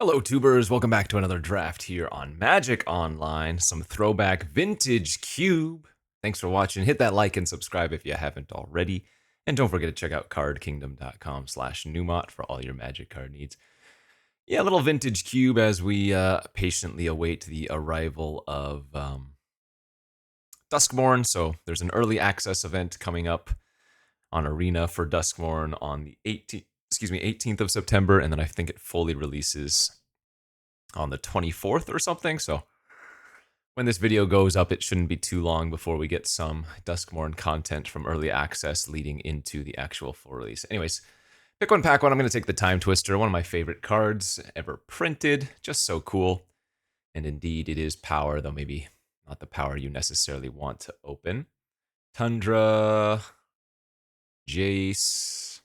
Hello, tubers. Welcome back to another draft here on Magic Online. Some throwback vintage cube. Thanks for watching. Hit that like and subscribe if you haven't already. And don't forget to check out cardkingdom.com/Numot for all your Magic card needs. Yeah, a little vintage cube as we patiently await the arrival of Duskmourn. So there's an early access event coming up on Arena for Duskmourn on the 18th of September, and then I think it fully releases on the 24th or something. So when this video goes up, it shouldn't be too long before we get some Duskmourn content from early access leading into the actual full release. Anyways, pick one, pack one. I'm going to take the Time Twister, one of my favorite cards ever printed. Just so cool. And indeed, it is power, though maybe not the power you necessarily want to open. Tundra, Jace,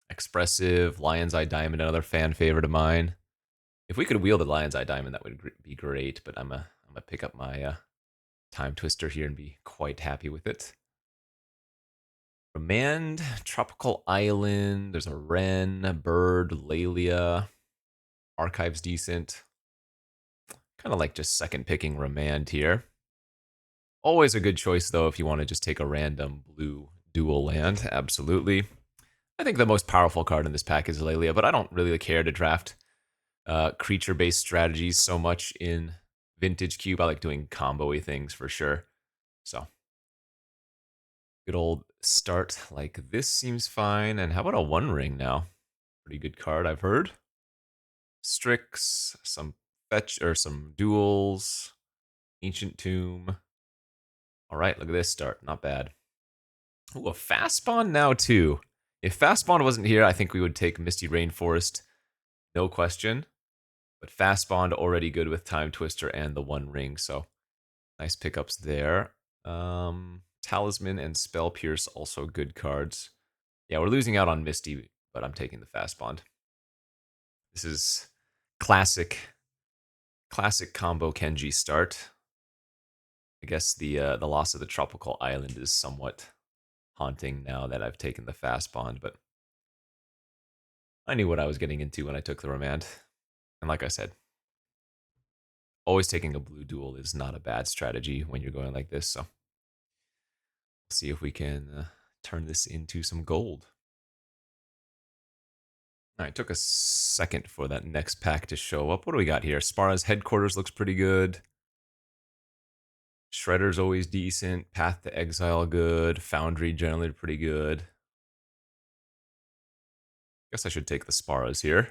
Expressive, Lion's Eye Diamond, another fan favorite of mine. If we could wield a Lion's Eye Diamond, that would be great, but I'm gonna pick up my Time Twister here and be quite happy with it. Remand, Tropical Island, there's a Wren, Bird, Lalia. Archive's decent. Kind of like just second picking Remand here. Always a good choice, though, if you want to just take a random blue dual land. Absolutely. I think the most powerful card in this pack is Lalia, but I don't really care to draft creature-based strategies so much in Vintage Cube. I like doing combo-y things for sure. So, good old start like this seems fine. And how about a One Ring now? Pretty good card, I've heard. Strix, some fetch or some duels, Ancient Tomb. All right, look at this start. Not bad. Ooh, a Fast Spawn now too. If Fast Spawn wasn't here, I think we would take Misty Rainforest, no question. But Fast Spawn already good with Time Twister and the One Ring, so nice pickups there. Talisman and Spell Pierce also good cards. Yeah, we're losing out on Misty, but I'm taking the Fast Bond. This is classic combo Kenji start. I guess the loss of the Tropical Island is somewhat haunting now that I've taken the Fast Bond, but I knew what I was getting into when I took the Remand. And like I said, always taking a blue duel is not a bad strategy when you're going like this, so we'll see if we can turn this into some gold. All right, took a second for that next pack to show up. What do we got here? Spara's Headquarters looks pretty good. Shredder's always decent. Path to Exile good. Foundry generally pretty good. Guess I should take the Sparas here,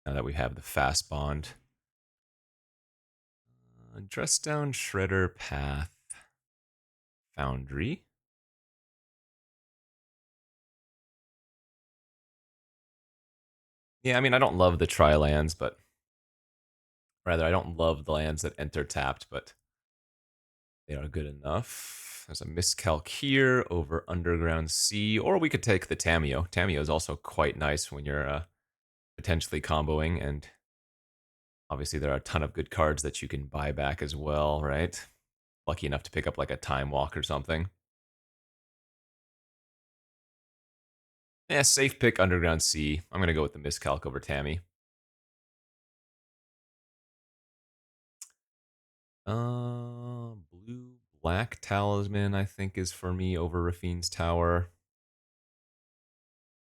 now that we have the Fast Bond. Dress Down, Shredder, Path, Foundry. Yeah, I mean, I don't love the tri-lands, but rather, I don't love the lands that enter tapped, but they are good enough. There's a miscalc here over Underground Sea, or we could take the Tameo. Tameo is also quite nice when you're potentially comboing, and obviously there are a ton of good cards that you can buy back as well, right? Lucky enough to pick up like a Time Walk or something. Yeah, safe pick Underground Sea. I'm going to go with the miscalc over Tammy. Blue Black Talisman, I think, is for me over Rafine's Tower.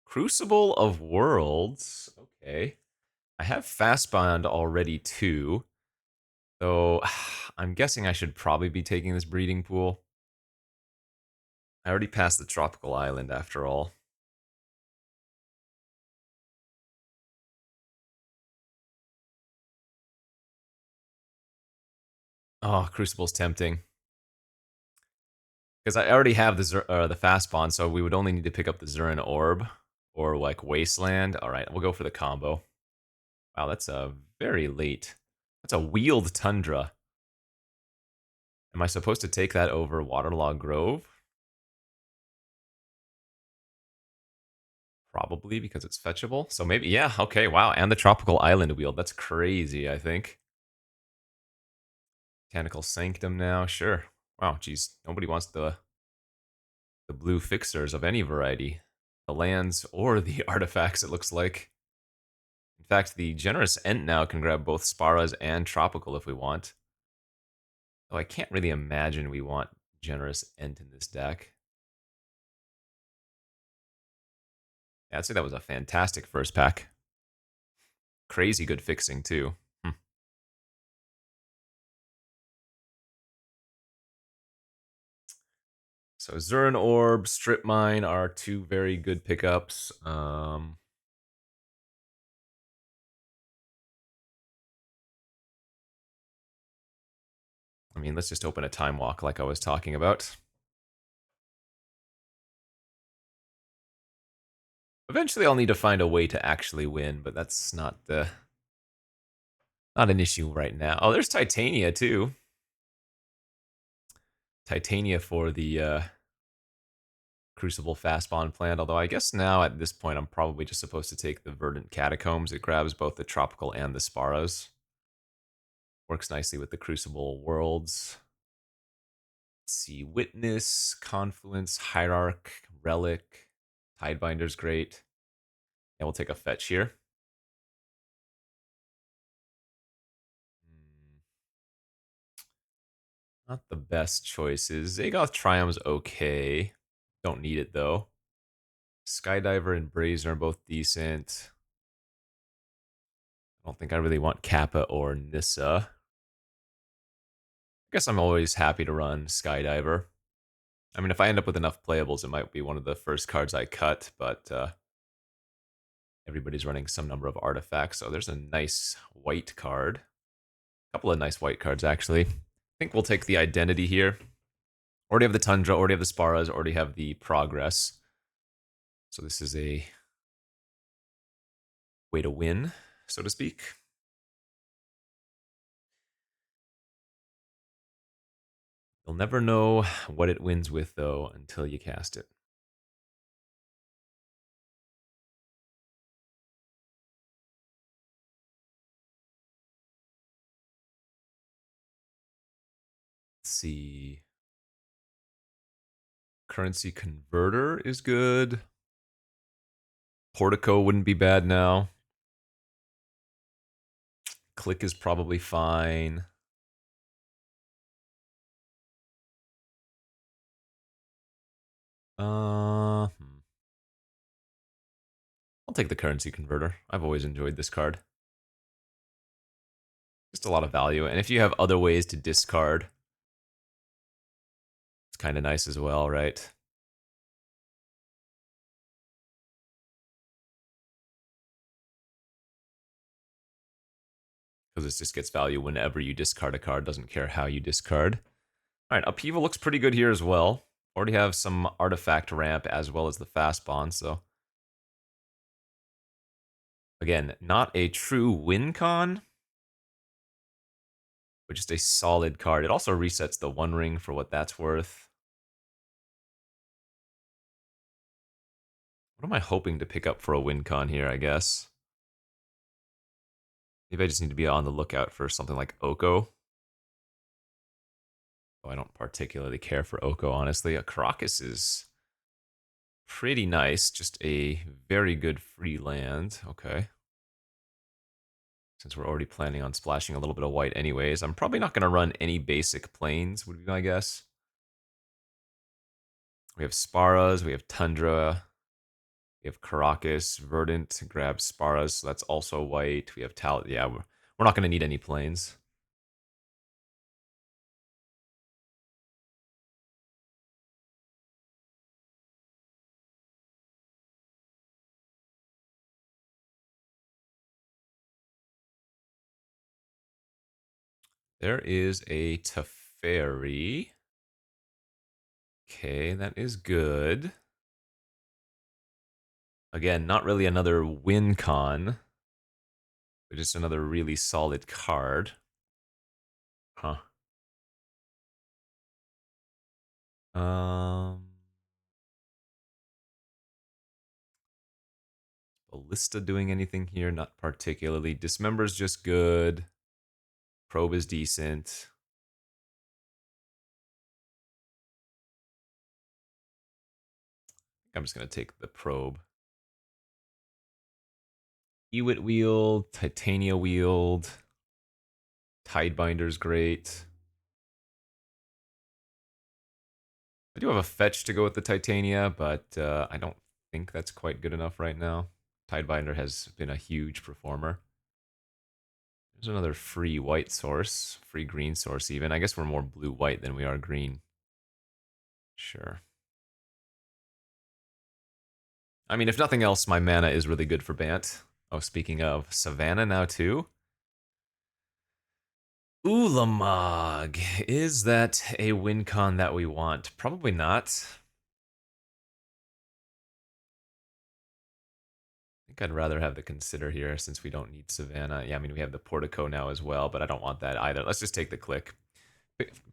Crucible of Worlds. Okay. I have Fast Bond already too. So I'm guessing I should probably be taking this Breeding Pool. I already passed the Tropical Island after all. Oh, Crucible's tempting. Because I already have the Fast Bond, so we would only need to pick up the Zurin Orb or like Wasteland. All right, we'll go for the combo. Wow, that's a very late. That's a Wheeled Tundra. Am I supposed to take that over Waterlogged Grove? Probably because it's fetchable. So maybe, yeah, okay, wow. And the Tropical Island Wheel. That's crazy, I think. Botanical Sanctum now, sure. Wow, geez, nobody wants the blue fixers of any variety. The lands or the artifacts, it looks like. fact, the Generous Ent now can grab both Sparas and Tropical if we want. Though I can't really imagine we want Generous Ent in this deck. Yeah, I'd say that was a fantastic first pack. Crazy good fixing, too. So Zurin Orb, Strip Mine are two very good pickups. I mean, let's just open a Time Walk like I was talking about. Eventually, I'll need to find a way to actually win, but that's not not an issue right now. Oh, there's Titania too. Titania for the Crucible fast bond plant. Although I guess now at this point I'm probably just supposed to take the Verdant Catacombs. It grabs both the Tropical and the Sparos. Works nicely with the Crucible worlds. Let's see, Witness, Confluence, Hierarch, Relic, Tidebinder's great. And we'll take a fetch here. Not the best choices. Zagoth Triumph's okay. Don't need it though. Skydiver and Brazen are both decent. I don't think I really want Kappa or Nissa. I guess I'm always happy to run Skydiver. I mean, if I end up with enough playables, it might be one of the first cards I cut, but everybody's running some number of artifacts. So there's a nice white card. A couple of nice white cards, actually. I think we'll take the Identity here. Already have the Tundra, already have the Sparas, already have the Progress. So this is a way to win, so to speak. You'll never know what it wins with, though, until you cast it. Let's see. Currency Converter is good. Portico wouldn't be bad now. Click is probably fine. I'll take the Currency Converter. I've always enjoyed this card. Just a lot of value. And if you have other ways to discard, it's kind of nice as well, right? Because this just gets value whenever you discard a card. Doesn't care how you discard. All right, Upheaval looks pretty good here as well. Already have some artifact ramp as well as the fast bond, so again, not a true win con, but just a solid card. It also resets the One Ring for what that's worth. What am I hoping to pick up for a win con here, I guess? Maybe I just need to be on the lookout for something like Oko. Oh, I don't particularly care for Oko, honestly. A Caracas is pretty nice. Just a very good free land. Okay. Since we're already planning on splashing a little bit of white anyways, I'm probably not going to run any basic planes, would be my guess. We have Sparas, we have Tundra, we have Caracas, Verdant grabs Sparas, so that's also white. We have yeah, we're not going to need any planes. There is a Teferi. Okay, that is good. Again, not really another win con, but just another really solid card. Huh. Ballista doing anything here? Not particularly. Dismember's just good. Probe is decent. I'm just going to take the probe. Ewit Wield, Titania Wield, Tidebinder's great. I do have a fetch to go with the Titania, but I don't think that's quite good enough right now. Tidebinder has been a huge performer. There's another free white source, free green source even. I guess we're more blue-white than we are green. Sure. I mean, if nothing else, my mana is really good for Bant. Oh, speaking of, Savannah now too? Ulamog. Is that a win con that we want? Probably not. I think I'd rather have the Consider here since we don't need Savannah. Yeah, I mean, we have the Portico now as well, but I don't want that either. Let's just take the click.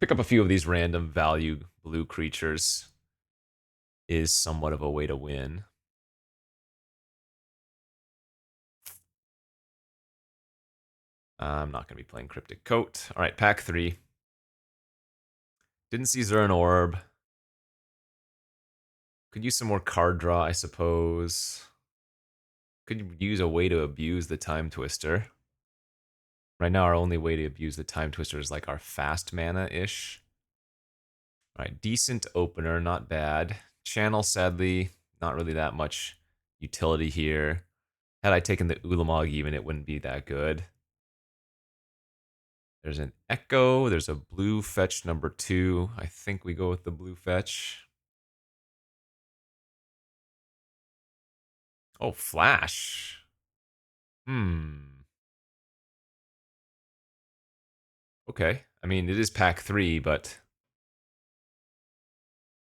Pick up a few of these random value blue creatures is somewhat of a way to win. I'm not going to be playing Cryptic Coat. All right, pack 3. Didn't see Zern Orb. Could use some more card draw, I suppose. Could use a way to abuse the Time Twister. Right now, our only way to abuse the Time Twister is like our fast mana-ish. All right, decent opener, not bad. Channel, sadly, not really that much utility here. Had I taken the Ulamog even, it wouldn't be that good. There's an Echo. There's a blue fetch number 2. I think we go with the blue fetch. Oh, Flash. Okay. I mean, it is pack 3, but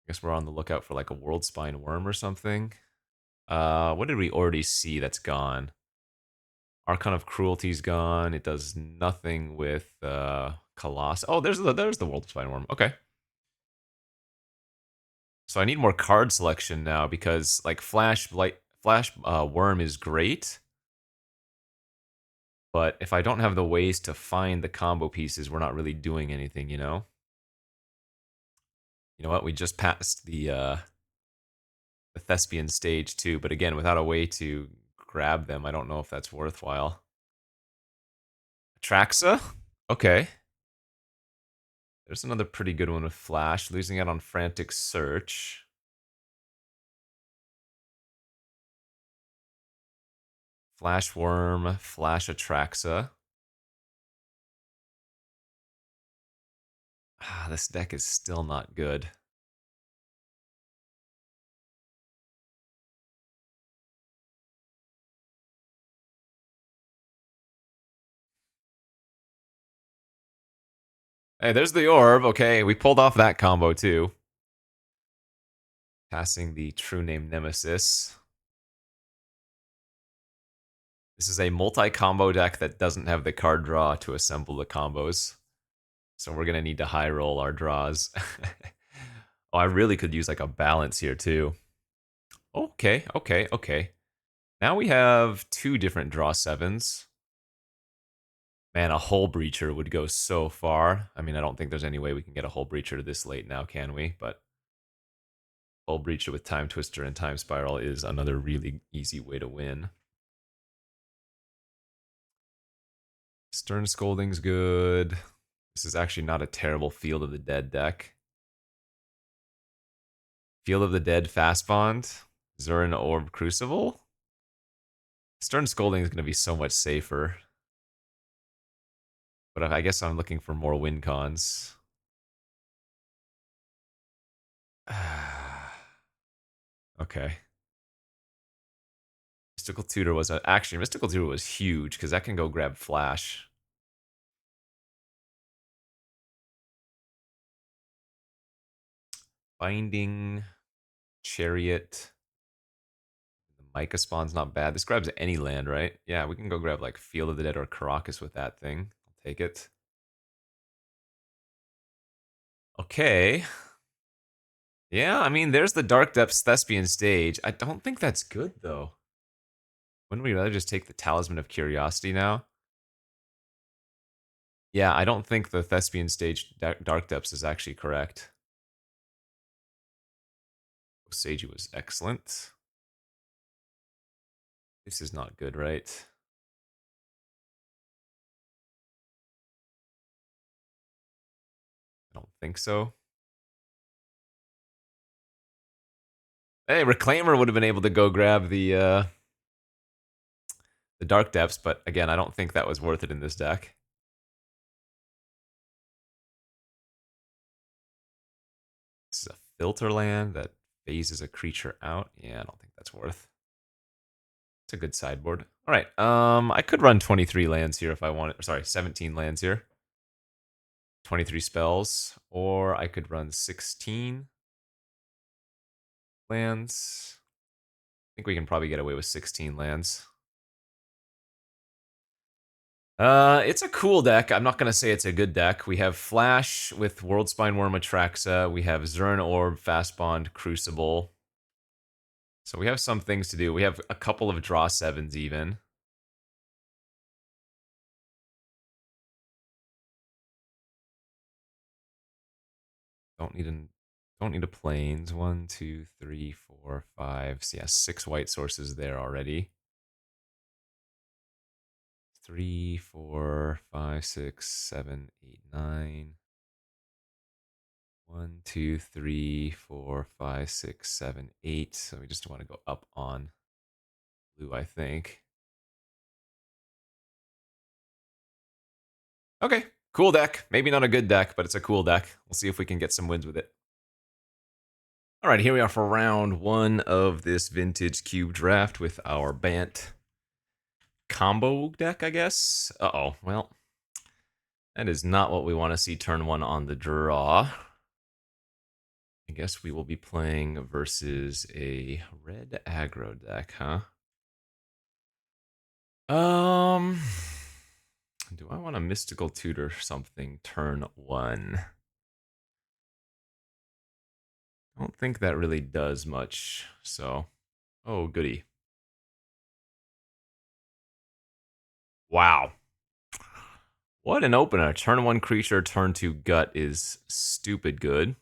I guess we're on the lookout for like a World Spine Wurm or something. What did we already see that's gone? Archon of Cruelty's gone. It does nothing with Colossus. Oh, there's the World Spine Wurm. Okay. So I need more card selection now because like Flash Wurm is great. But if I don't have the ways to find the combo pieces, we're not really doing anything, you know? You know what? We just passed the Thespian stage too, but again, without a way to grab them, I don't know if that's worthwhile. Atraxa? Okay. There's another pretty good one with Flash, losing out on Frantic Search. Flash Worm, Flash Atraxa. Ah, this deck is still not good. Hey, there's the orb. Okay, we pulled off that combo too. Passing the true name Nemesis. This is a multi-combo deck that doesn't have the card draw to assemble the combos. So we're going to need to high roll our draws. Oh, I really could use like a balance here too. Okay, okay, okay. Now we have 2 different draw 7s. Man, a Hull Breacher would go so far. I mean, I don't think there's any way we can get a Hull Breacher this late now, can we? But Hull Breacher with Time Twister and Time Spiral is another really easy way to win. Stern Scolding's good. This is actually not a terrible Field of the Dead deck. Field of the Dead Fast Bond. Zurin Orb Crucible. Stern Scolding is going to be so much safer. But I guess I'm looking for more win cons. Okay. Mystical Tutor was actually Mystical Tutor was huge because that can go grab Flash. Binding, Chariot. The Micah Spawn's not bad. This grabs any land, right? Yeah, we can go grab like Field of the Dead or Caracas with that thing. I'll take it. Okay. Yeah, I mean, there's the Dark Depths Thespian stage. I don't think that's good, though. Wouldn't we rather just take the Talisman of Curiosity now? Yeah, I don't think the Thespian stage Dark Depths is actually correct. Seiji was excellent. This is not good, right? I don't think so. Hey, Reclaimer would have been able to go grab the Dark Depths, but again, I don't think that was worth it in this deck. This is a filter land that phases a creature out. Yeah, I don't think that's worth. It's a good sideboard. All right, I could run 23 lands here if I wanted. Sorry, 17 lands here. 23 spells, or I could run 16 lands. I think we can probably get away with 16 lands. It's a cool deck. I'm not gonna say it's a good deck. We have Flash with Worldspine Wurm Atraxa. We have Zern Orb, Fastbond, Crucible. So we have some things to do. We have a couple of draw sevens even. Don't need a plains. 1, 2, 3, 4, 5. So yeah, 6 white sources there already. 3, 4, 5, 6, 7, 8, 9. 1, 2, 3, 4, 5, 6, 7, 8. So we just want to go up on blue, I think. Okay, cool deck. Maybe not a good deck, but it's a cool deck. We'll see if we can get some wins with it. All right, here we are for round 1 of this vintage cube draft with our Bant combo deck, I guess. Uh-oh, well, that is not what we want to see turn 1 on the draw. I guess we will be playing versus a red aggro deck, huh? Do I want a Mystical Tutor something turn 1? I don't think that really does much, so... Oh, goody. Wow. What an opener. Turn 1 creature, turn 2 gut is stupid good.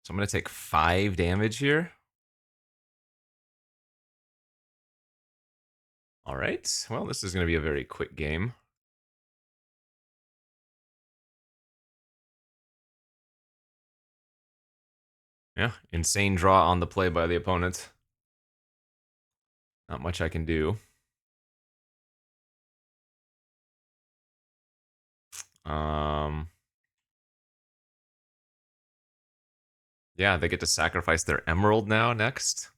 So I'm going to take 5 damage here. All right. Well, this is going to be a very quick game. Yeah, insane draw on the play by the opponent. Not much I can do. Yeah, they get to sacrifice their emerald now next.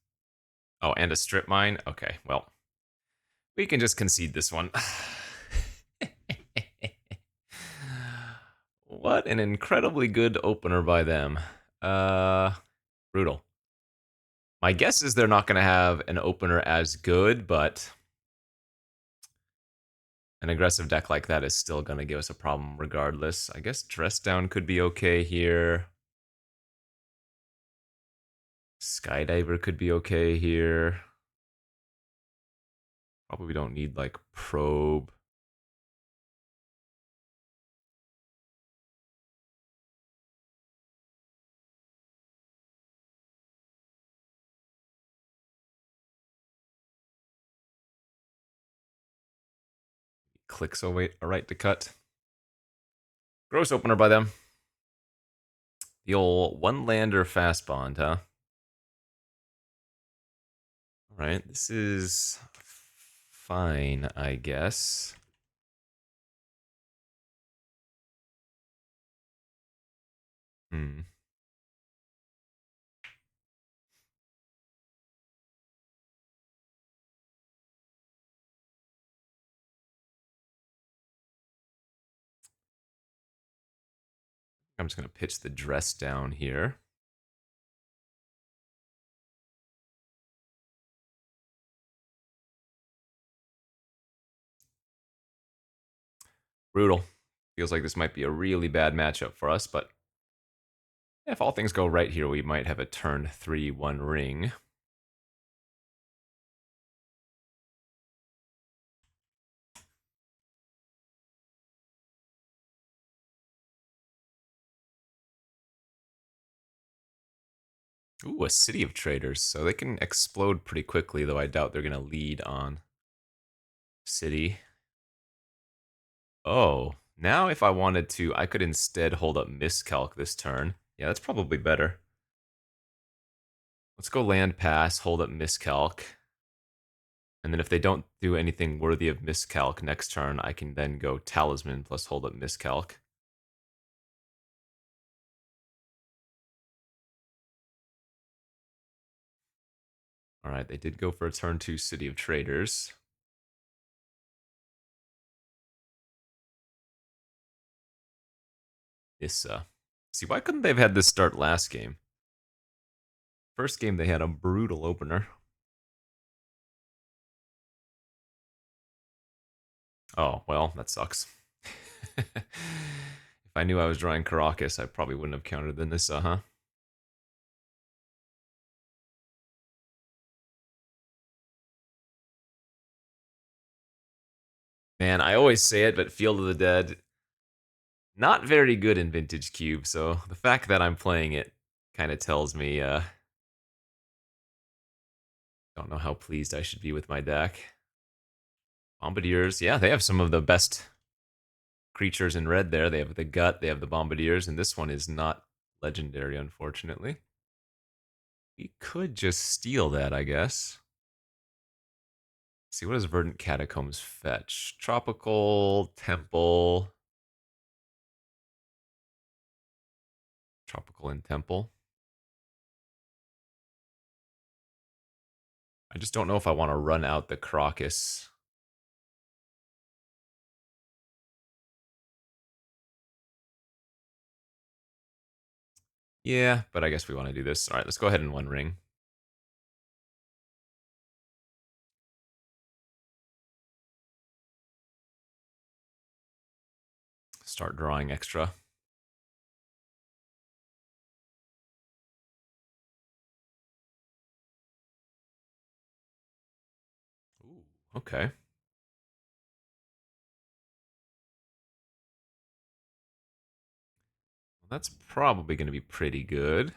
Oh, and a strip mine? Okay, well. We can just concede this one. What an incredibly good opener by them. Brutal. My guess is they're not going to have an opener as good, but an aggressive deck like that is still going to give us a problem regardless. I guess Dress Down could be okay here. Skydiver could be okay here. Probably don't need, like, Probe. Clicks away a right to cut. Gross opener by them. The old one-lander fast bond, huh? Alright, this is fine, I guess. Hmm. I'm just going to pitch the Dress Down here. Brutal. Feels like this might be a really bad matchup for us, but if all things go right here, we might have a turn 3/1 ring. Ooh, a City of Traders. So they can explode pretty quickly, though I doubt they're going to lead on City. Oh, Now, if I wanted to, I could instead hold up miscalc this turn. Yeah, that's probably better. Let's go land pass, hold up miscalc. And then if they don't do anything worthy of miscalc next turn, I can then go talisman plus hold up miscalc. All right, they did go for a turn 2 City of Traders. Issa. See, why couldn't they have had this start last game? First game, they had a brutal opener. Oh, well, that sucks. If I knew I was drawing Caracas, I probably wouldn't have countered the Nissa, huh? Man, I always say it, but Field of the Dead, not very good in Vintage Cube, so the fact that I'm playing it kind of tells me, don't know how pleased I should be with my deck. Bombardiers, yeah, they have some of the best creatures in red there. They have the Gut, they have the Bombardiers, and this one is not legendary, unfortunately. We could just steal that, I guess. Let's see, what does Verdant Catacombs fetch? Tropical, Temple. Tropical and Temple. I just don't know if I want to run out the Crocus. Yeah, but I guess we want to do this. All right, let's go ahead and one ring. Start drawing extra. Ooh, okay. Well, that's probably going to be pretty good.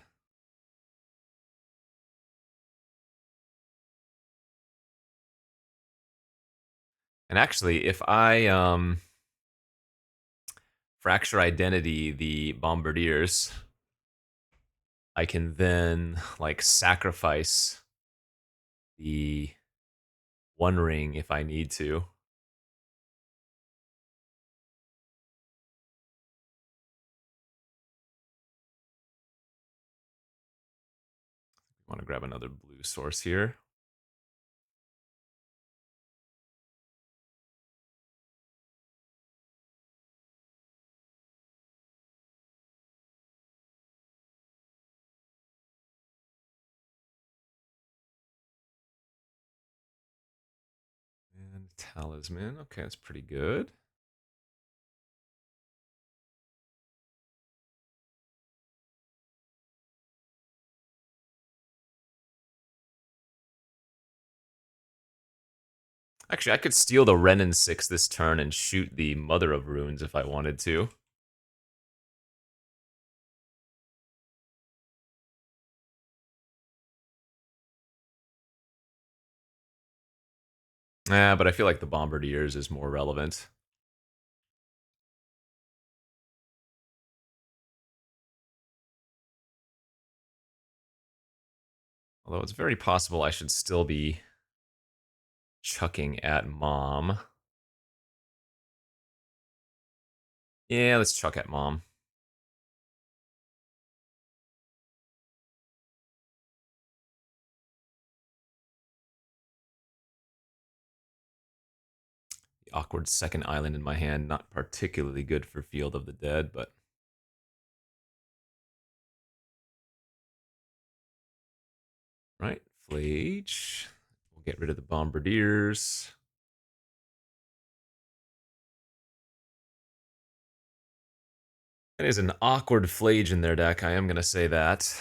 And actually, if I fracture identity the Bombardiers, I can then like sacrifice the one ring if I need to. I want to grab another blue source here. And talisman. Okay, that's pretty good. Actually, I could steal the Renin 6 this turn and shoot the Mother of Runes if I wanted to. Yeah, but I feel like the Bombardiers is more relevant. Although it's very possible I should still be chucking at Mom. Yeah, let's chuck at Mom. The awkward second island in my hand, not particularly good for Field of the Dead, but... Right, Flage. We'll get rid of the Bombardiers. It is an awkward Flage in their deck, I am going to say that.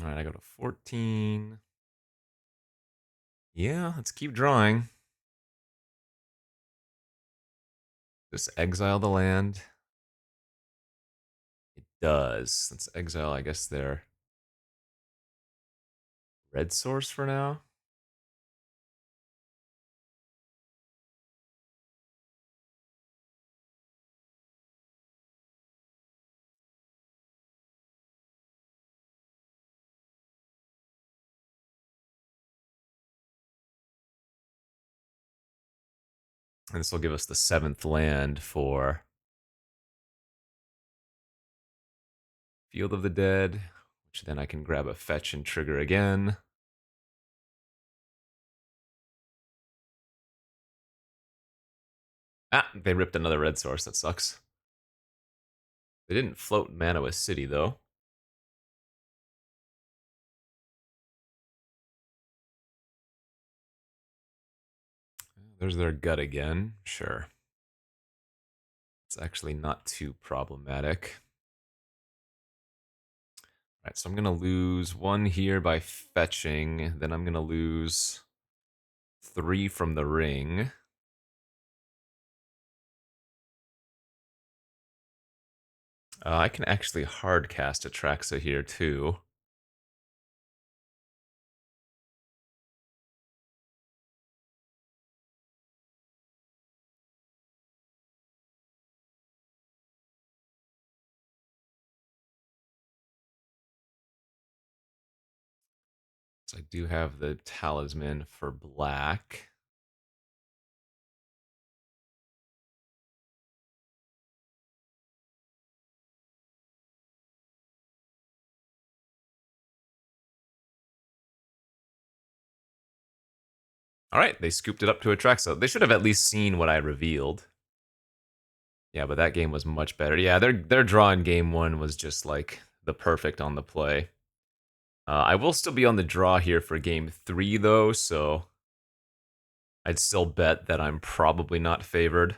All right, I go to 14. Yeah, let's keep drawing. Just exile the land. It does. Let's exile, I guess, their red source for now. And this will give us the 7th land for Field of the Dead, which then I can grab a fetch and trigger again. Ah, they ripped another red source. That sucks. They didn't float mana with City, though. There's their gut again. Sure. It's actually not too problematic. All right, so I'm going to lose 1 here by fetching. Then I'm going to lose 3 from the ring. I can actually hard cast Atraxa here, too. So I do have the talisman for black. All right, they scooped it up to Atraxa. They should have at least seen what I revealed. Yeah, but that game was much better. Yeah, their draw in game 1 was just like the perfect on the play. I will still be on the draw here for game 3, though, so I'd still bet that I'm probably not favored.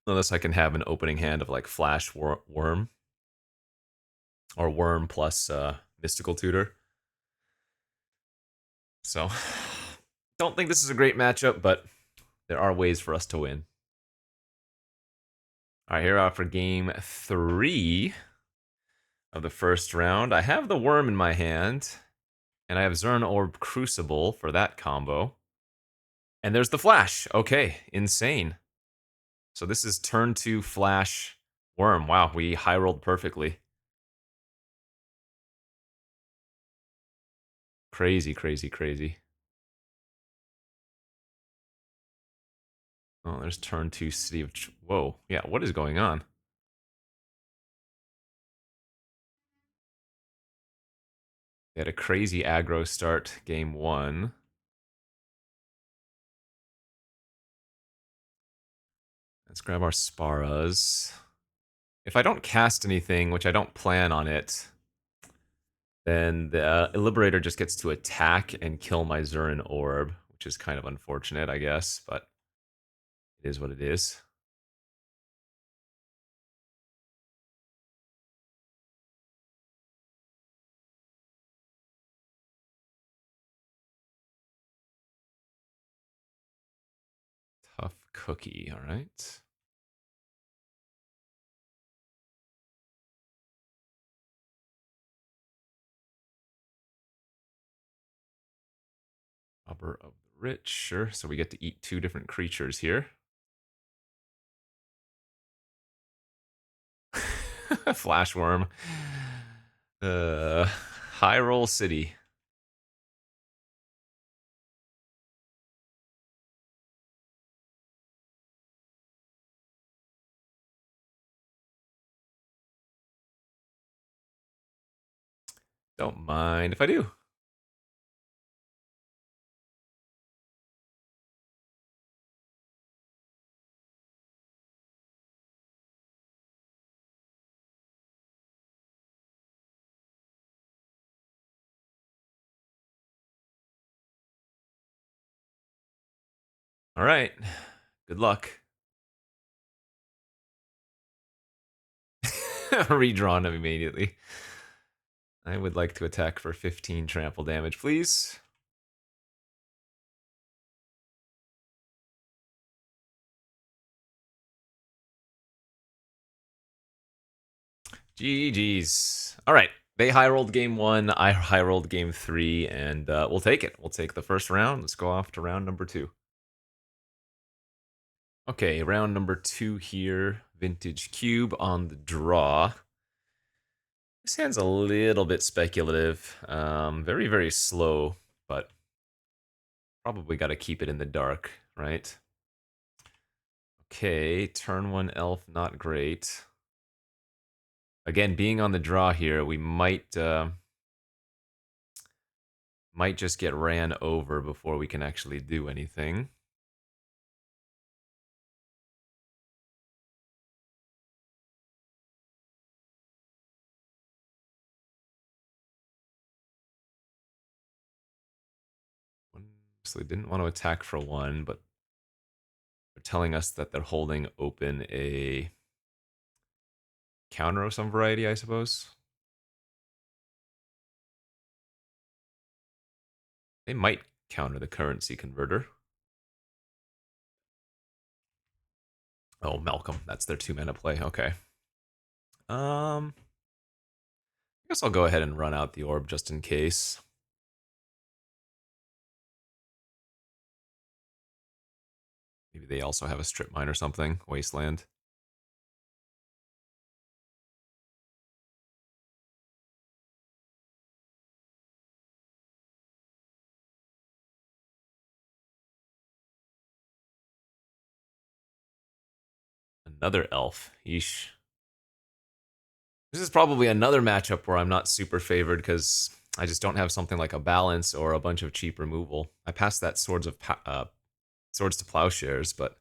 Unless I can have an opening hand of like Flash Wurm. Or Wurm plus Mystical Tutor. So, don't think this is a great matchup, but there are ways for us to win. All right, here we are for game 3 of the first round. I have the Wurm in my hand, and I have Zern Orb Crucible for that combo. And there's the Flash. Okay, insane. So this is turn 2 Flash Wurm. Wow, we high rolled perfectly. Crazy, crazy, crazy. Oh, there's turn 2 City of... Whoa, yeah, what is going on? They had a crazy aggro start game 1. Let's grab our Sparas. If I don't cast anything, which I don't plan on it, then the Liberator just gets to attack and kill my Zurin Orb, which is kind of unfortunate, I guess, but it is what it is. Tough cookie, all right. Robber of the Rich, sure. So we get to eat 2 different creatures here. Flashworm. High Roll City. Don't mind if I do. All right. Good luck. Redrawn him immediately. I would like to attack for 15 trample damage, please. GG's. All right. They high rolled game 1. I high rolled game 3, and we'll take it. We'll take the first round. Let's go off to round number 2. Okay, round number 2 here. Vintage Cube on the draw. This hand's a little bit speculative. Very, very slow, but probably got to keep it in the dark, right? Okay, turn 1 elf, not great. Again, being on the draw here, we might just get ran over before we can actually do anything. So they didn't want to attack for 1, but they're telling us that they're holding open a counter of some variety, I suppose. They might counter the currency converter. Oh, Malcolm. That's their 2-mana play. Okay. I guess I'll go ahead and run out the orb just in case. Maybe they also have a strip mine or something. Wasteland. Another elf. Yeesh. This is probably another matchup where I'm not super favored because I just don't have something like a balance or a bunch of cheap removal. I passed that Swords to Plowshares, but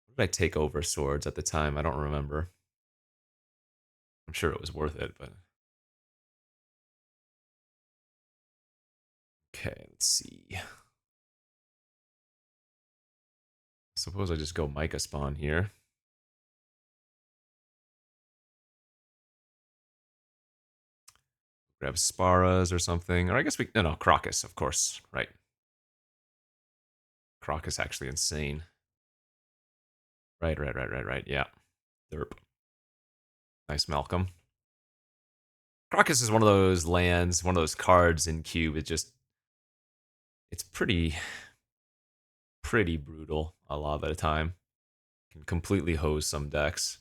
what did I take over Swords at the time? I don't remember. I'm sure it was worth it, but okay, let's see. Suppose I just go Micah Spawn here. Grab Sparas or something. Or I guess no, Crocus, of course. Right. Crocus actually insane. Right. Yeah. Derp. Nice, Malcolm. Crocus is one of those lands, one of those cards in Cube. It's pretty brutal a lot of the time. Can completely hose some decks.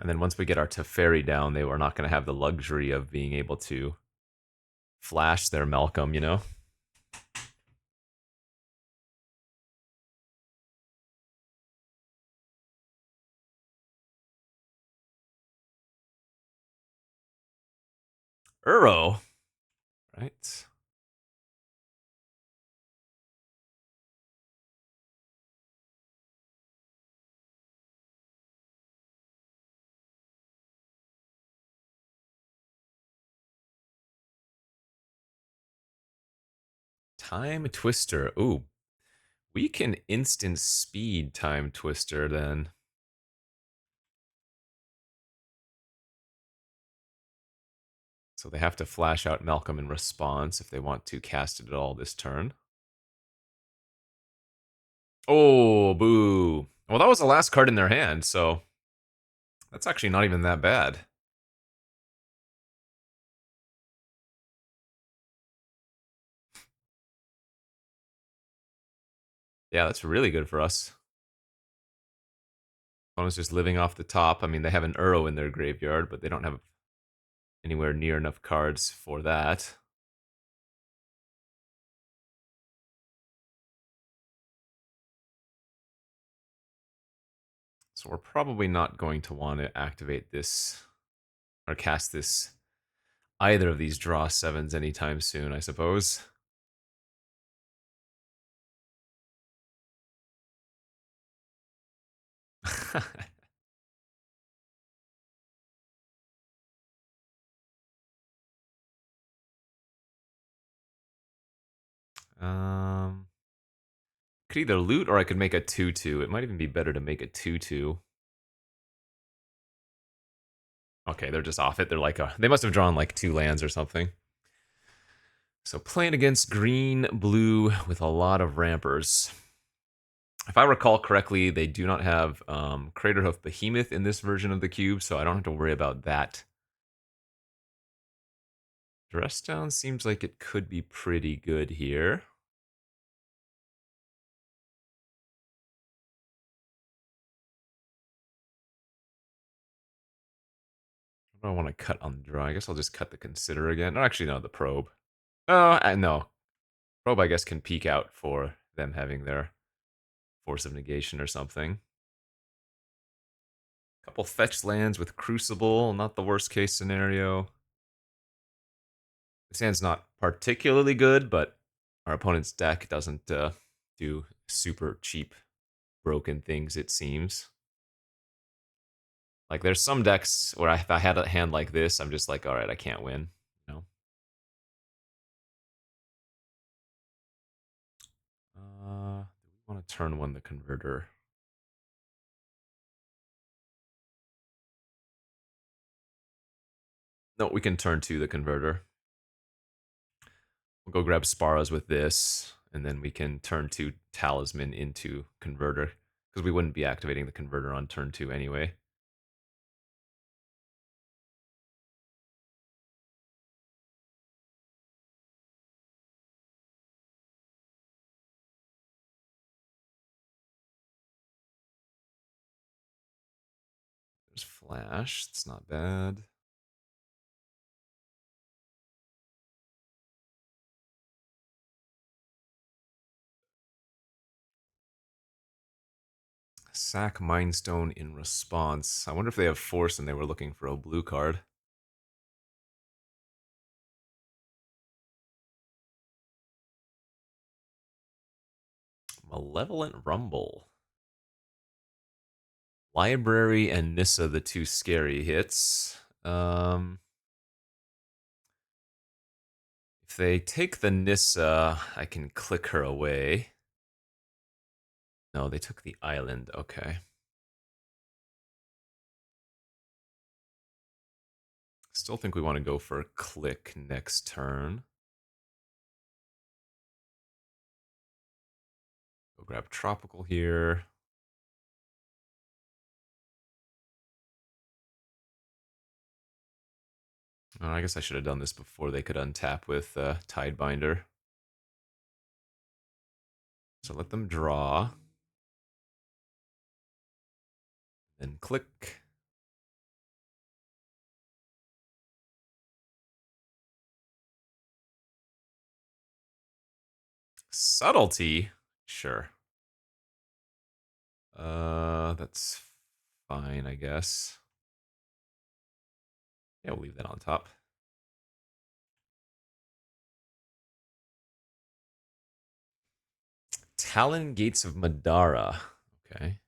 And then once we get our Teferi down, they were not going to have the luxury of being able to flash their Malcolm, you know? Uro. Right. Time Twister. Ooh. We can instant speed Time Twister then. So they have to flash out Malcolm in response if they want to cast it at all this turn. Oh, boo. Well, that was the last card in their hand, so that's actually not even that bad. Yeah, that's really good for us. Opponent's just living off the top. I mean, they have an Uro in their graveyard, but they don't have anywhere near enough cards for that. So we're probably not going to want to activate this or cast this either of these draw 7s anytime soon, I suppose. um, could either loot or I could make a 2/2. It might even be better to make a 2/2. Okay, they're just off it. They're like they must have drawn like 2 lands or something. So playing against green, blue with a lot of rampers. If I recall correctly, they do not have Craterhoof Behemoth in this version of the cube, so I don't have to worry about that. Dress down seems like it could be pretty good here. What do I want to cut on the draw? I guess I'll just cut the Consider again. No, actually, no, the Probe. No. Probe, I guess, can peek out for them having their Force of Negation or something. Couple fetch lands with Crucible, not the worst case scenario. This hand's not particularly good, but our opponent's deck doesn't do super cheap, broken things, it seems. Like, there's some decks where if I had a hand like this, I'm just like, all right, I can't win. You know? Do we want to turn one the Converter? No, we can turn two the Converter. We'll go grab Sparrows with this, and then we can turn two Talisman into Converter, because we wouldn't be activating the Converter on turn two anyway. There's Flash, it's not bad. Sack Mindstone in response. I wonder if they have Force and they were looking for a blue card. Malevolent Rumble. Library and Nissa, the two scary hits. If they take the Nissa, I can click her away. No, they took the island. Okay. Still think we want to go for a click next turn. Go grab Tropical here. Oh, I guess I should have done this before they could untap with Tidebinder. So let them draw. Then click. Subtlety? Sure. That's fine, I guess. Yeah, we'll leave that on top. Talon Gates of Madara. Okay.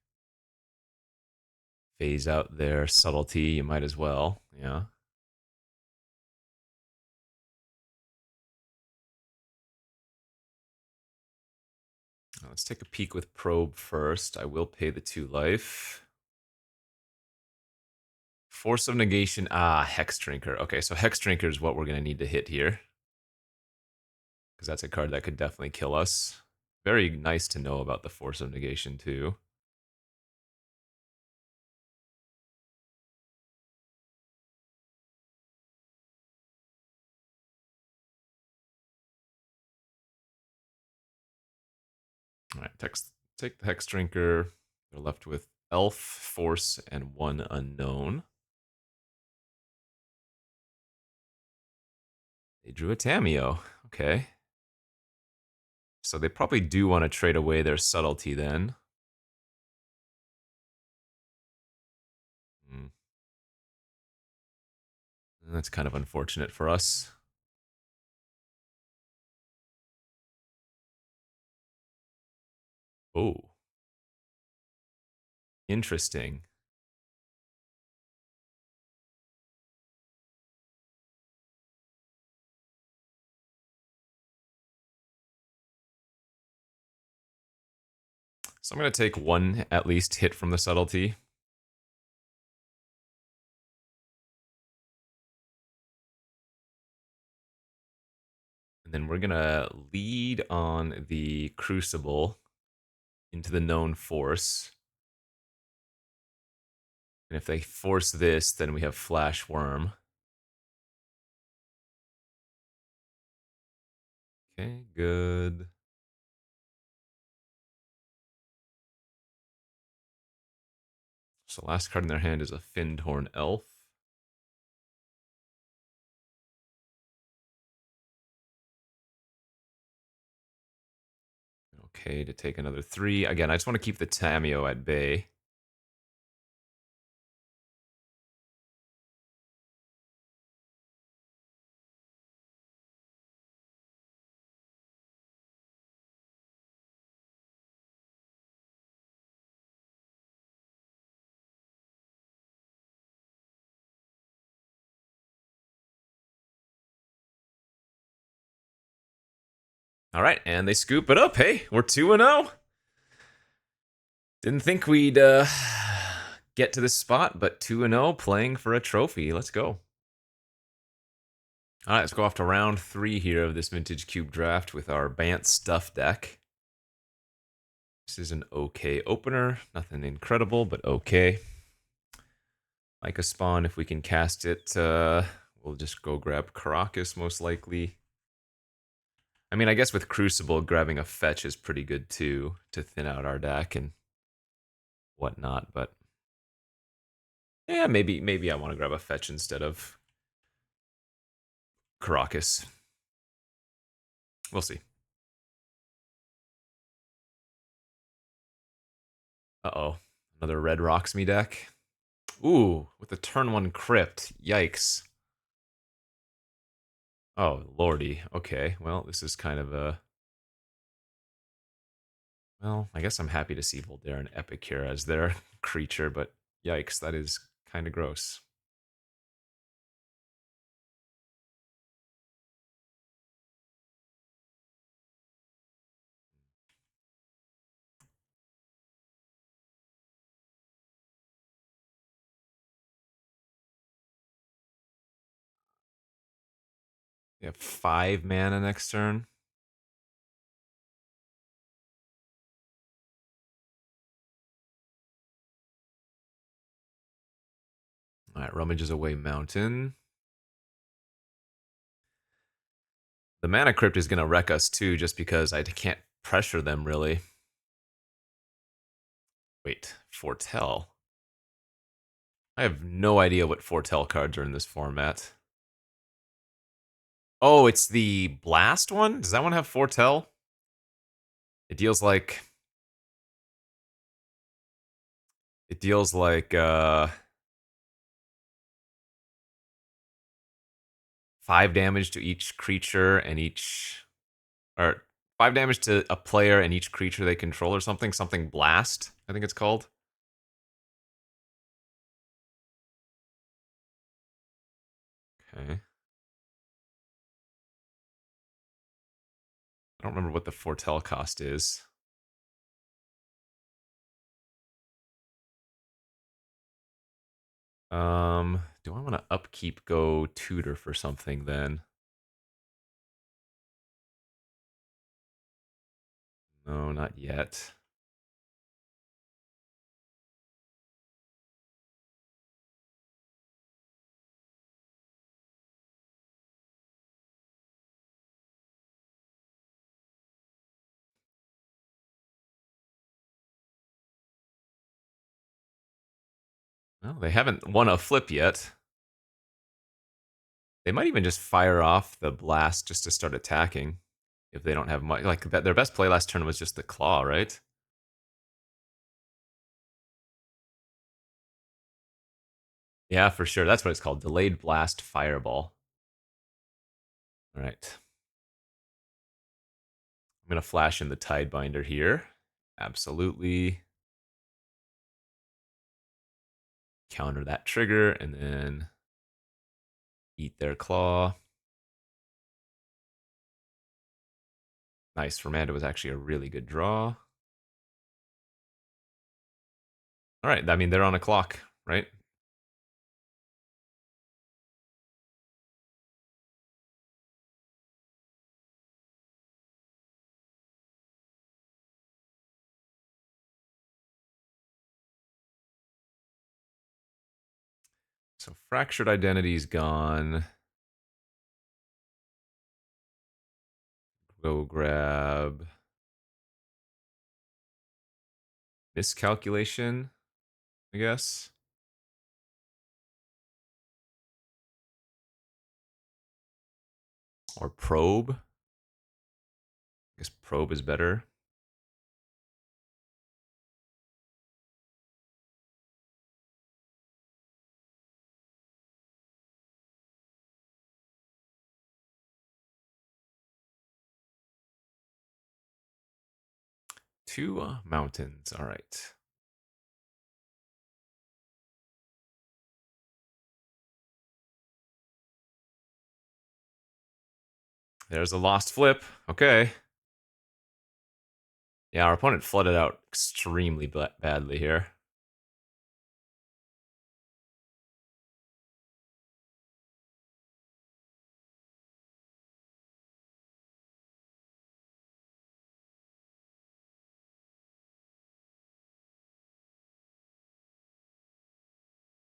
Phase out their subtlety, you might as well. Yeah. Let's take a peek with Probe first. I will pay the 2 life. Force of Negation. Hex Drinker. Okay, so Hex Drinker is what we're going to need to hit here. Because that's a card that could definitely kill us. Very nice to know about the Force of Negation, too. All right, take the Hex Drinker. They're left with Elf, Force, and 1 unknown. They drew a Tameo. Okay. So they probably do want to trade away their subtlety then. Hmm. That's kind of unfortunate for us. Oh. Interesting. So I'm going to take 1 at least hit from the subtlety. And then we're going to lead on the Crucible into the known force. And if they force this, then we have Flash Wurm. Okay, good. So last card in their hand is a Finned Horn Elf. Okay, to take another 3. Again, I just want to keep the Tameo at bay. All right, and they scoop it up. Hey, we're 2-0. Didn't think we'd get to this spot, but 2-0 playing for a trophy. Let's go. All right, let's go off to round 3 here of this Vintage Cube draft with our Bant Stuff deck. This is an okay opener. Nothing incredible, but okay. Like a spawn, if we can cast it, we'll just go grab Caracas most likely. I mean, I guess with Crucible, grabbing a fetch is pretty good too, to thin out our deck and whatnot, but yeah, maybe I want to grab a fetch instead of Caracas. We'll see. Uh-oh. Another red Rocksmith deck. Ooh, with the turn 1 crypt. Yikes. Oh, lordy. Okay, well, this is kind of a... Well, I guess I'm happy to see Voldaire and Epic here as their creature, but yikes, that is kind of gross. We have 5 mana next turn. All right, Rummages Away Mountain. The Mana Crypt is going to wreck us too, just because I can't pressure them really. Wait, Foretell? I have no idea what Foretell cards are in this format. Oh, it's the Blast one? Does that one have Foretell? It deals like... It deals like, 5 damage to each creature and each... Or 5 damage to a player and each creature they control or something. Something Blast, I think it's called. Okay. I don't remember what the Foretell cost is. Do I want to upkeep go tutor for something then? No, not yet. Well, they haven't won a flip yet. They might even just fire off the blast just to start attacking if they don't have much. Like their best play last turn was just the claw, right? Yeah, for sure. That's what it's called. Delayed blast fireball. All right. I'm going to flash in the Tidebinder here. Absolutely. Counter that trigger and then eat their claw. Nice. Romanda was actually a really good draw. All right. I mean, they're on a clock, right? So Fractured Identity's gone. Go grab Miscalculation, I guess. Or Probe. I guess Probe is better. 2 mountains. All right. There's a lost flip. Okay. Yeah, our opponent flooded out extremely badly here.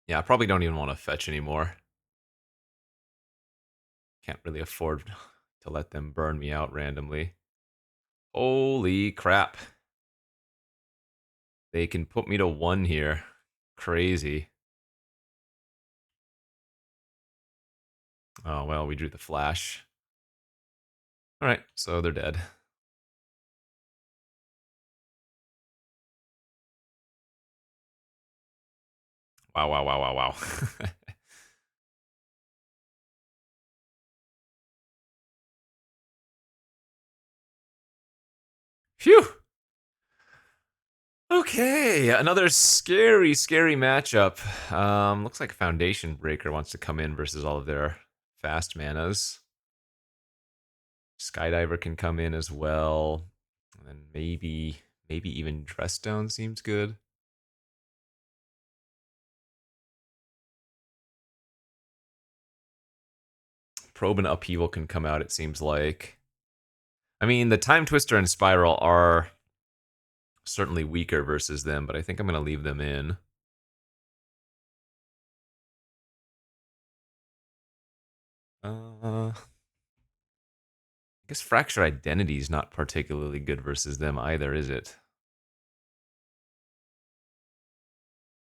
Yeah, I probably don't even want to fetch anymore. Can't really afford to let them burn me out randomly. Holy crap. They can put me to 1 here. Crazy. Oh, well, we drew the flash. All right, so they're dead. Wow, wow, wow, wow, wow. Phew. Okay, another scary, scary matchup. Looks like Foundation Breaker wants to come in versus all of their fast manas. Skydiver can come in as well. And then maybe even Dressstone seems good. Probe and Upheaval can come out, it seems like. I mean, the Time Twister and Spiral are certainly weaker versus them, but I think I'm going to leave them in. I guess Fracture Identity is not particularly good versus them either, is it?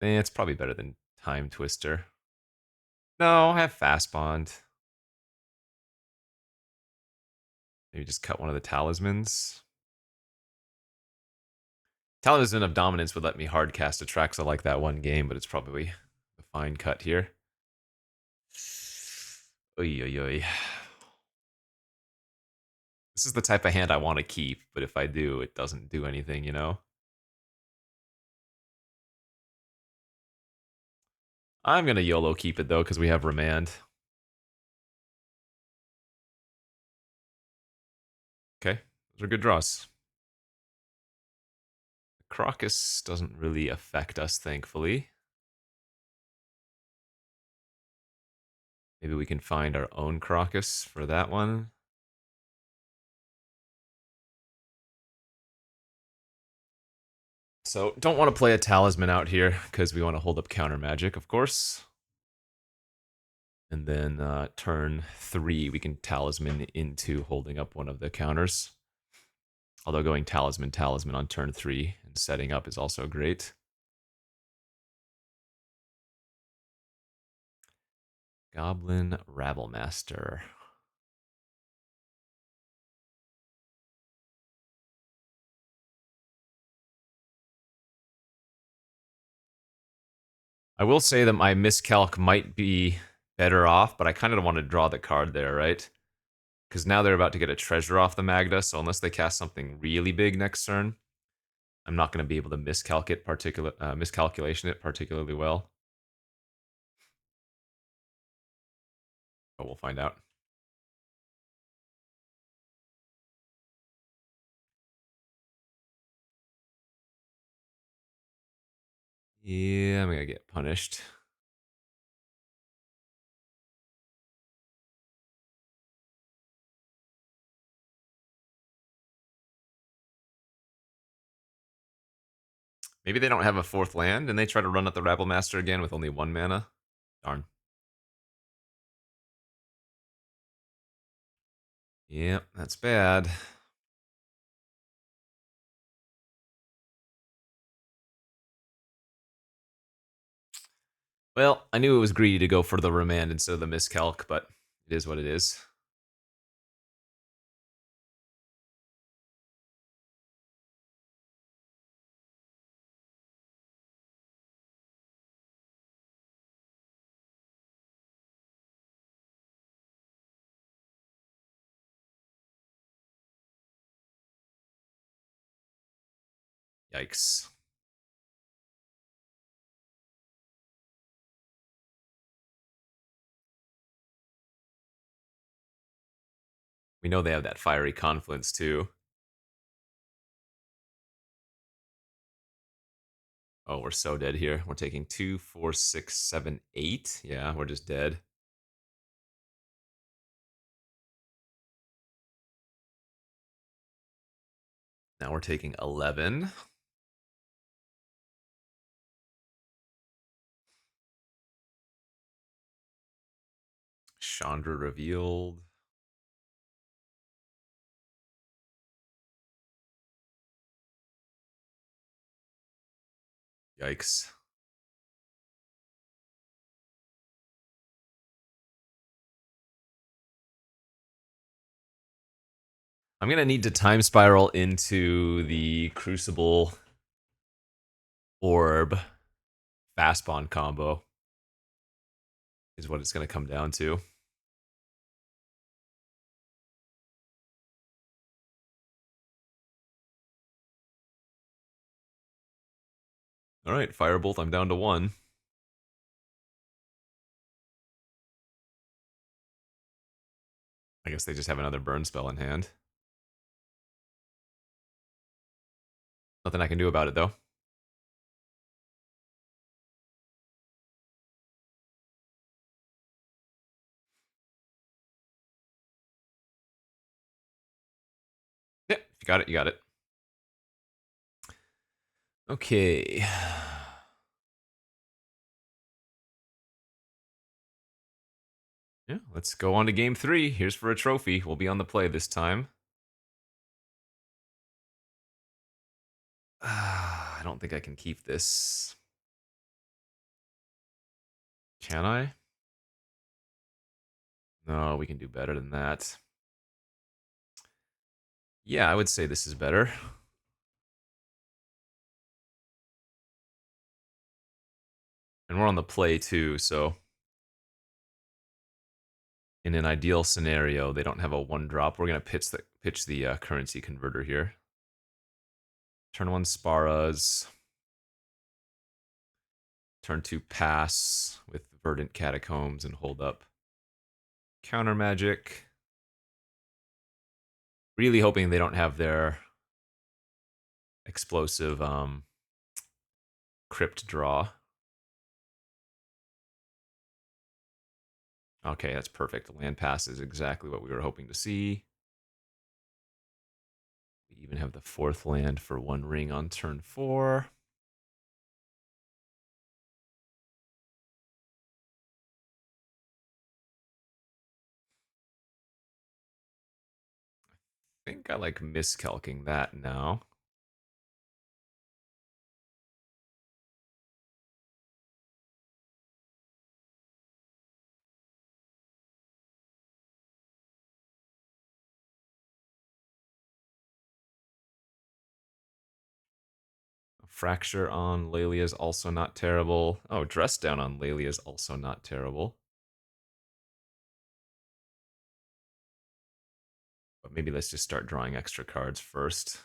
It's probably better than Time Twister. No, I have Fast Bond. Maybe just cut one of the talismans. Talisman of Dominance would let me hardcast Atraxa like that one game, but it's probably a fine cut here. Oy, oy, oy. This is the type of hand I want to keep, but if I do, it doesn't do anything, you know? I'm going to YOLO keep it, though, because we have Remand. Okay, those are good draws. Crocus doesn't really affect us, thankfully. Maybe we can find our own Crocus for that one. So, don't want to play a Talisman out here, because we want to hold up counter magic, of course. And then turn 3, we can Talisman into holding up one of the counters. Although going Talisman on turn 3 and setting up is also great. Goblin Rabblemaster. I will say that my miscalc might be better off, but I kind of want to draw the card there, right? Because now they're about to get a treasure off the Magda, so unless they cast something really big next turn, I'm not going to be able to miscalculation it particularly well. But we'll find out. Yeah, I'm going to get punished. Maybe they don't have a 4th land, and they try to run at the Rabblemaster again with only 1 mana. Darn. Yep, that's bad. Well, I knew it was greedy to go for the Remand instead of the miscalc, but it is what it is. Yikes. We know they have that fiery confluence too. Oh, we're so dead here. We're taking 2, 4, 6, 7, 8. Yeah, we're just dead. Now we're taking 11. Chandra revealed. Yikes. I'm going to need to time spiral into the Crucible Orb fast bond combo is what it's going to come down to. All right, Firebolt, I'm down to 1. I guess they just have another burn spell in hand. Nothing I can do about it, though. Yeah, you got it, you got it. Okay. Yeah, let's go on to game 3. Here's for a trophy. We'll be on the play this time. I don't think I can keep this. Can I? No, we can do better than that. Yeah, I would say this is better. And we're on the play too, so in an ideal scenario, they don't have a 1-drop. We're going to pitch the currency converter here. Turn 1 Sparas. Turn 2 pass with Verdant Catacombs and hold up. Counter magic. Really hoping they don't have their explosive crypt draw. Okay, that's perfect. Land pass is exactly what we were hoping to see. We even have the 4th land for 1 ring on turn 4. I think I like miscalking that now. Fracture on Lelia is also not terrible. Oh, Dress Down on Lelia is also not terrible. But maybe let's just start drawing extra cards first.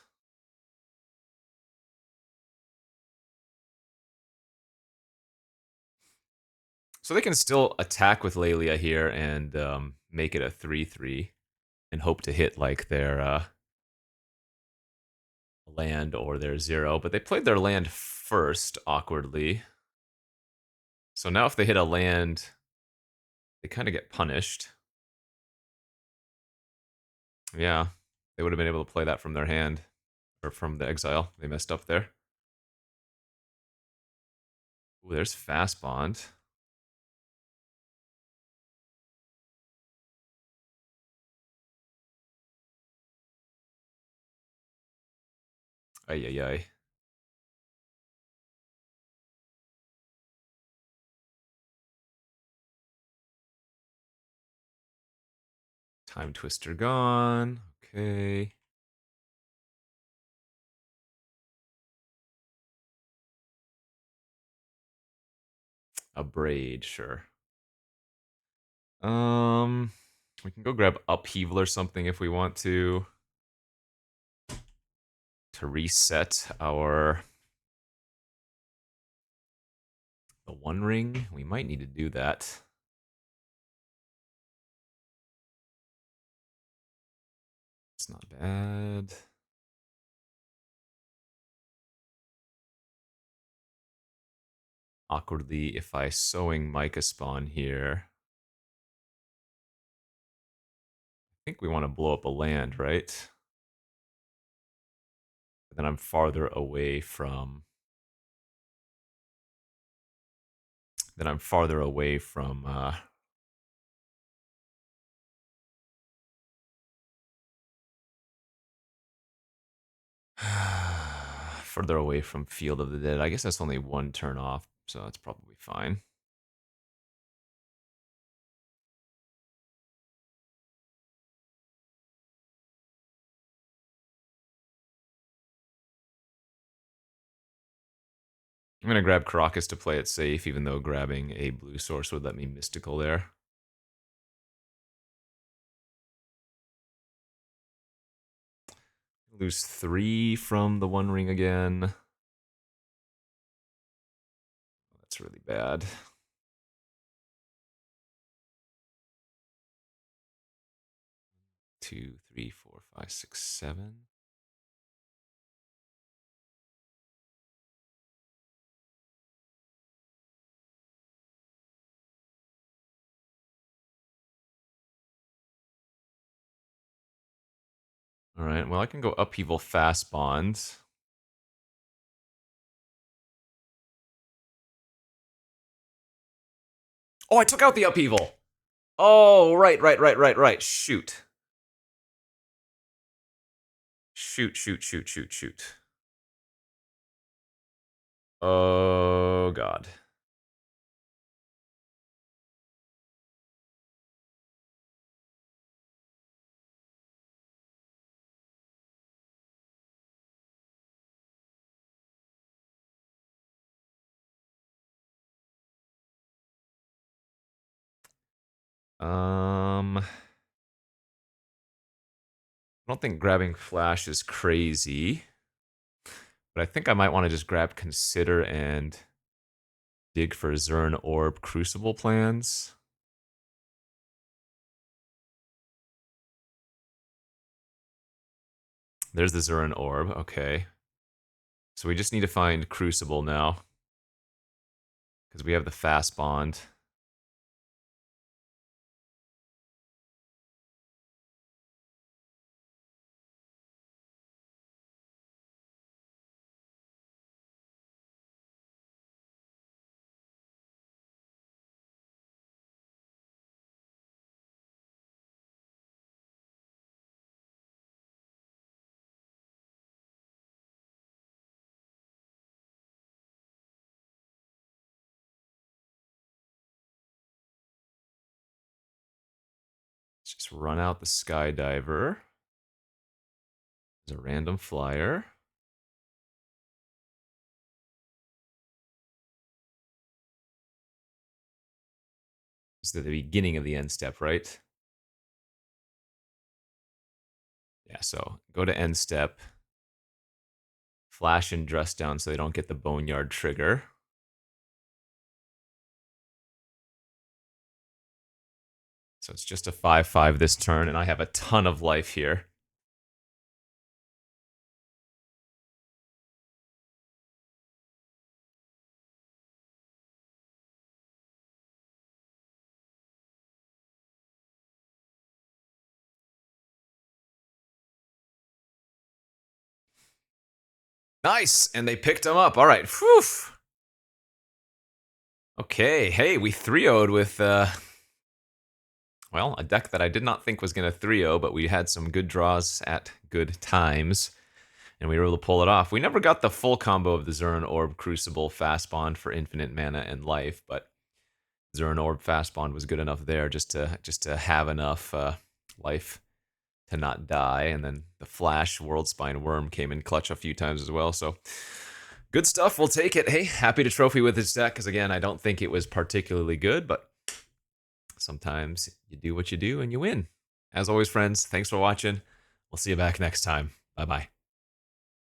So they can still attack with Lelia here and make it a 3/3 and hope to hit like their land or their 0. But they played their land first, awkwardly. So now if they hit a land, they kind of get punished. Yeah, they would have been able to play that from their hand or from the exile. They messed up there. Ooh, there's Fast Bond. Ay, ay, ay. Time Twister gone. Okay. A Braid, sure. We can go grab Upheaval or something if we want to. to reset our the One Ring. We might need to do that. It's not bad. Awkwardly, if I Sowing Mica spawn here, I think we want to blow up a land, right? But then I'm farther away from. Then I'm farther away from. Further away from Field of the Dead. I guess that's only one turn off, so that's probably fine. I'm going to grab Caracas to play it safe, even though grabbing a blue source would let me Mystical there. Lose 3 from the One Ring again. That's really bad. Two, three, four, five, six, 7. All right, well, I can go Upheaval Fast Bonds. Oh, I took out the Upheaval. Oh, right. Shoot. Shoot. Oh, God. I don't think grabbing Flash is crazy, but I think I might want to just grab Consider and dig for Zern Orb Crucible plans. There's the Zern Orb, okay. So we just need to find Crucible now, because we have the Fast Bond. Let's just run out the Skydiver. There's a random flyer. This is the beginning of the end step, right? Yeah, so go to end step. Flash and Dress Down so they don't get the Boneyard trigger. So it's just a 5/5 this turn, and I have a ton of life here. Nice, and they picked him up. All right, whew. Okay, hey, we 3-0'd with, well, a deck that I did not think was going to 3-0, but we had some good draws at good times, and we were able to pull it off. We never got the full combo of the Zern Orb Crucible Fast Bond for infinite mana and life, but Zern Orb Fast Bond was good enough there just to have enough life to not die, and then the Flash World Spine Wurm came in clutch a few times as well, so good stuff, we'll take it. Hey, happy to trophy with this deck, because again, I don't think it was particularly good, but sometimes you do what you do and you win. As always, friends, thanks for watching. We'll see you back next time. Bye-bye.